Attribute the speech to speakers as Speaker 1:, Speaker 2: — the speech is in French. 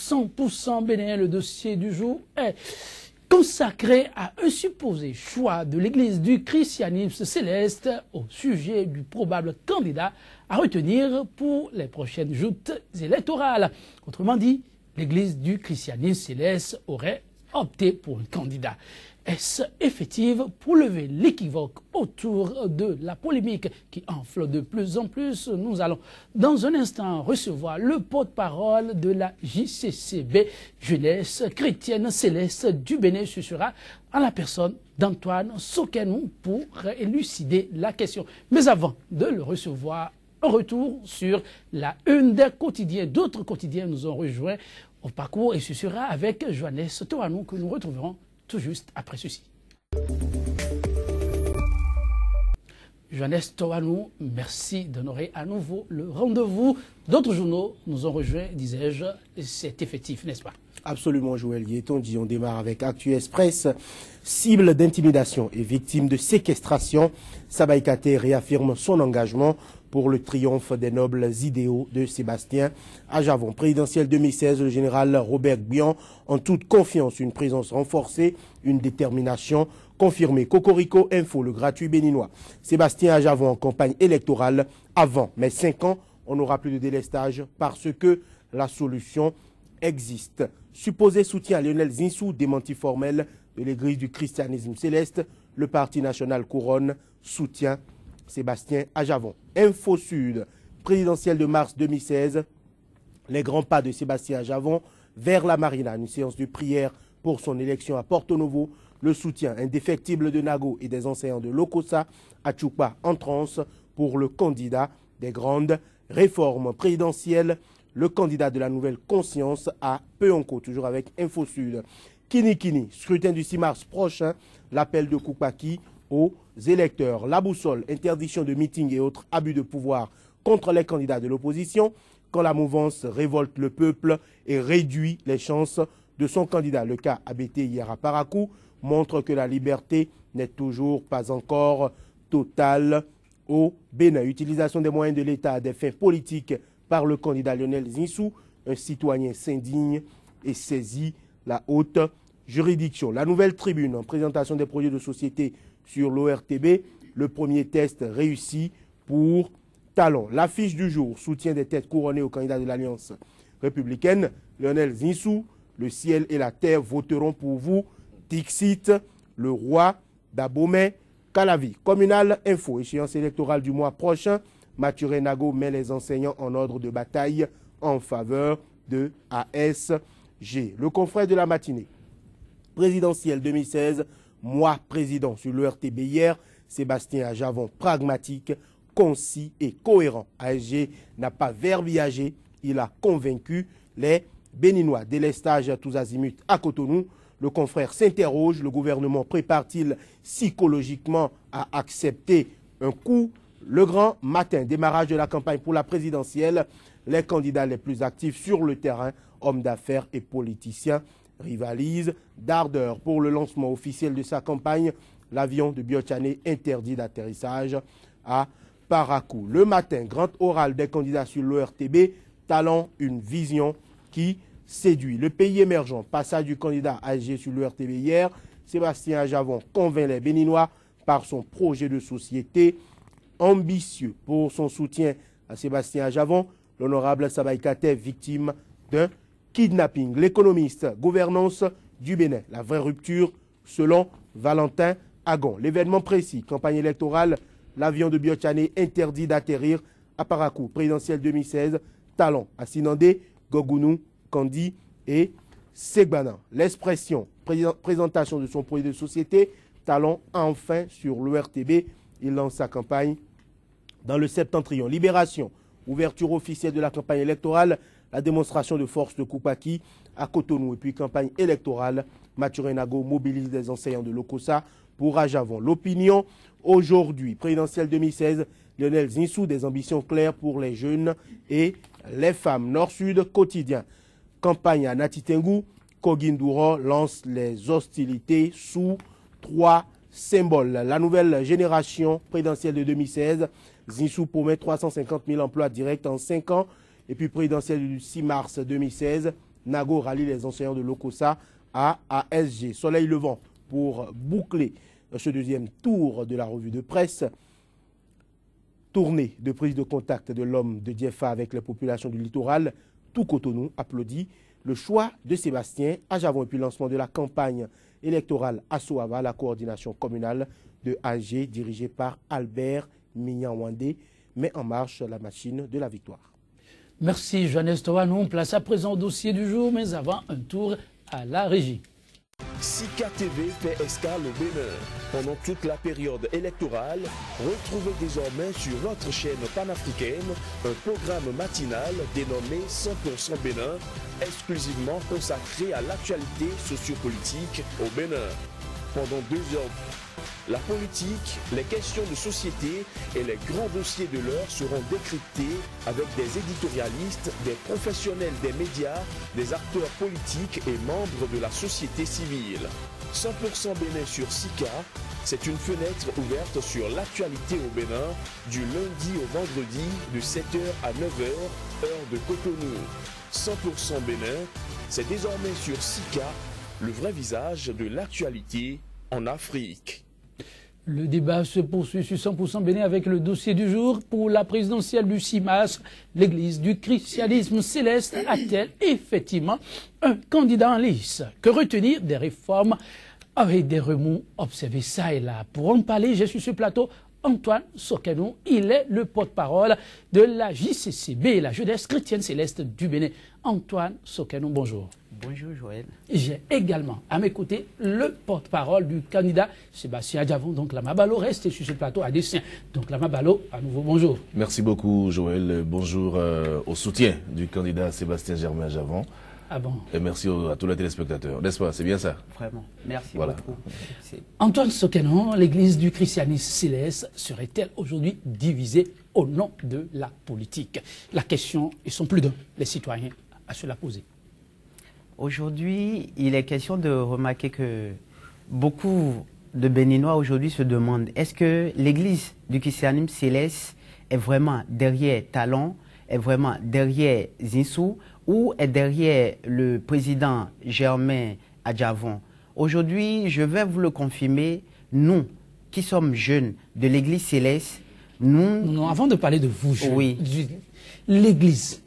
Speaker 1: 100% bénin. Le dossier du jour est consacré à un supposé choix de l'Église du christianisme céleste au sujet du probable candidat à retenir pour les prochaines joutes électorales. Autrement dit, l'Église du christianisme céleste aurait opté pour un candidat. Est-ce effective pour lever l'équivoque autour de la polémique qui enfle de plus en plus? Nous allons dans un instant recevoir le porte-parole de la JCCB, Jeunesse chrétienne céleste du Bénin. Ce sera en la personne d'Antoine Sokenou pour élucider la question. Mais avant de le recevoir, un retour sur la une des quotidiens. D'autres quotidiens nous ont rejoints au parcours et ce sera avec Johannes Toanou que nous retrouverons tout juste après ceci. Johannes Toanou, merci d'honorer à nouveau le rendez-vous. D'autres journaux nous ont rejoints, disais-je, c'est effectif, n'est-ce pas?
Speaker 2: Absolument, Joël Guéton. On démarre avec Actu Express. Cible d'intimidation et victime de séquestration, Sabahy Katteh réaffirme son engagement pour le triomphe des nobles idéaux de Sébastien Ajavon. Présidentielle 2016, le général Robert Bian, en toute confiance, une présence renforcée, une détermination confirmée. Cocorico Info, le gratuit béninois. Sébastien Ajavon en campagne électorale avant, mais 5 ans, on n'aura plus de délestage parce que la solution existe. Supposé soutien à Lionel Zinsou, démenti formel de l'Église du christianisme céleste, le Parti national couronne soutient Sébastien Ajavon. Info Sud, présidentielle de mars 2016, les grands pas de Sébastien Ajavon vers la Marina, une séance de prière pour son élection à Porto Novo, le soutien indéfectible de Nago et des enseignants de l'Okosa à Tchoukpa en transe pour le candidat des grandes réformes présidentielles, le candidat de la nouvelle conscience à Peonko, toujours avec Info Sud. Kini, scrutin du 6 mars prochain, l'appel de Koupaki aux électeurs. La boussole, interdiction de meeting et autres abus de pouvoir contre les candidats de l'opposition, quand la mouvance révolte le peuple et réduit les chances de son candidat. Le cas ABT hier à Parakou montre que la liberté n'est toujours pas encore totale au Bénin. Utilisation des moyens de l'État à des fins politiques par le candidat Lionel Zinsou, un citoyen s'indigne et saisit la haute juridiction. La nouvelle tribune en présentation des projets de société sur l'ORTB, le premier test réussi pour Talon. L'affiche du jour, soutien des têtes couronnées au candidat de l'Alliance républicaine, Lionel Zinsou, le ciel et la terre voteront pour vous, Dixit, le roi d'Abomey, Calavi. Communal Info, échéance électorale du mois prochain, Mathurin Nago met les enseignants en ordre de bataille en faveur de ASG. Le confrère de la matinée, présidentielle 2016, moi président sur l'ERTB hier, Sébastien Ajavon pragmatique, concis et cohérent. ASG n'a pas verbiagé, il a convaincu les Béninois. Délestage à tous azimuts à Cotonou, le confrère s'interroge, le gouvernement prépare-t-il psychologiquement à accepter un coup? Le grand matin, démarrage de la campagne pour la présidentielle, les candidats les plus actifs sur le terrain, hommes d'affaires et politiciens, rivalisent d'ardeur. Pour le lancement officiel de sa campagne, l'avion de Biotchané interdit d'atterrissage à Parakou. Le matin, grand oral des candidats sur l'ORTB, Talent, une vision qui séduit. Le pays émergent, passage du candidat ASG sur l'ORTB hier, Sébastien Ajavon convainc les Béninois par son projet de société ambitieux. Pour son soutien à Sébastien Ajavon, l'honorable Sabahy Katteh, victime d'un kidnapping. L'économiste, gouvernance du Bénin, la vraie rupture selon Valentin Agon. L'événement précis, campagne électorale, l'avion de Biotchané interdit d'atterrir à Parakou. Présidentielle 2016, Talon à Sinandé, Gogounou, Kandi et Segbana. L'expression, présentation de son projet de société, Talon enfin sur l'ORTB. Il lance sa campagne dans le septentrion. Libération, ouverture officielle de la campagne électorale, la démonstration de force de Koupaki à Cotonou. Et puis campagne électorale, Mathurin Nago mobilise des enseignants de l'Okosa pour Ajavon. L'opinion aujourd'hui, présidentielle 2016, Lionel Zinsou, des ambitions claires pour les jeunes et les femmes. Nord-Sud quotidien, campagne à Natitengu, Kogindouro lance les hostilités sous 3 symbole. La nouvelle génération présidentielle de 2016, Zinsou promet 350 000 emplois directs en 5 ans. Et puis présidentielle du 6 mars 2016, Nago rallie les enseignants de l'Okosa à ASG. Soleil levant pour boucler ce deuxième tour de la revue de presse. Tournée de prise de contact de l'homme de Diefa avec les populations du littoral. Tout Cotonou applaudit le choix de Sébastien Adjavon et puis lancement de la campagne électorale à Soava, la coordination communale de AG dirigée par Albert Mignan-Wandé met en marche la machine de la victoire.
Speaker 1: Merci Johannes Toa. Nous on place à présent au dossier du jour, mais avant un tour à la régie.
Speaker 3: Sika TV fait escale au Bénin. Pendant toute la période électorale, retrouvez désormais sur notre chaîne panafricaine un programme matinal dénommé 100% Bénin, exclusivement consacré à l'actualité sociopolitique au Bénin. Pendant 2 heures, la politique, les questions de société et les grands dossiers de l'heure seront décryptés avec des éditorialistes, des professionnels des médias, des acteurs politiques et membres de la société civile. 100% Bénin sur Sika, c'est une fenêtre ouverte sur l'actualité au Bénin du lundi au vendredi de 7h à 9h, heure de Cotonou. 100% Bénin, c'est désormais sur Sika, le vrai visage de l'actualité en Afrique.
Speaker 1: Le débat se poursuit sur 100% Bénin avec le dossier du jour. Pour la présidentielle du 6 mars, l'église du christianisme céleste a-t-elle effectivement un candidat en lice? Que retenir des réformes avec des remous observés ça et là? Pour en parler, j'ai sur ce plateau Antoine Sokenou. Il est le porte-parole de la JCCB, la Jeunesse chrétienne céleste du Bénin. Antoine Sokenou, bonjour.
Speaker 4: Bonjour Joël.
Speaker 1: J'ai également à mes côtés le porte-parole du candidat Sébastien Adjavon. Donc la Mabalo reste sur ce plateau à dessein. Donc la Mabalo, à nouveau, bonjour.
Speaker 5: Merci beaucoup Joël. Bonjour au soutien du candidat Sébastien Germain Adjavon.
Speaker 1: Ah bon.
Speaker 5: Et merci à tous les téléspectateurs. N'est-ce pas? C'est bien ça?
Speaker 4: Vraiment. Merci
Speaker 5: voilà.
Speaker 4: beaucoup.
Speaker 1: Antoine Sokenou, l'église du christianisme céleste serait-elle aujourd'hui divisée au nom de la politique? La question, ils sont plus d'un, les citoyens, à se la poser.
Speaker 4: Aujourd'hui, il est question de remarquer que beaucoup de Béninois aujourd'hui se demandent est-ce que l'église du christianisme céleste est vraiment derrière Talon, est vraiment derrière Zinsou ou est derrière le président Germain Adjavon? Aujourd'hui, je vais vous le confirmer, nous qui sommes jeunes de l'église céleste, nous...
Speaker 1: Non, avant de parler de vous,
Speaker 4: oui.
Speaker 1: L'église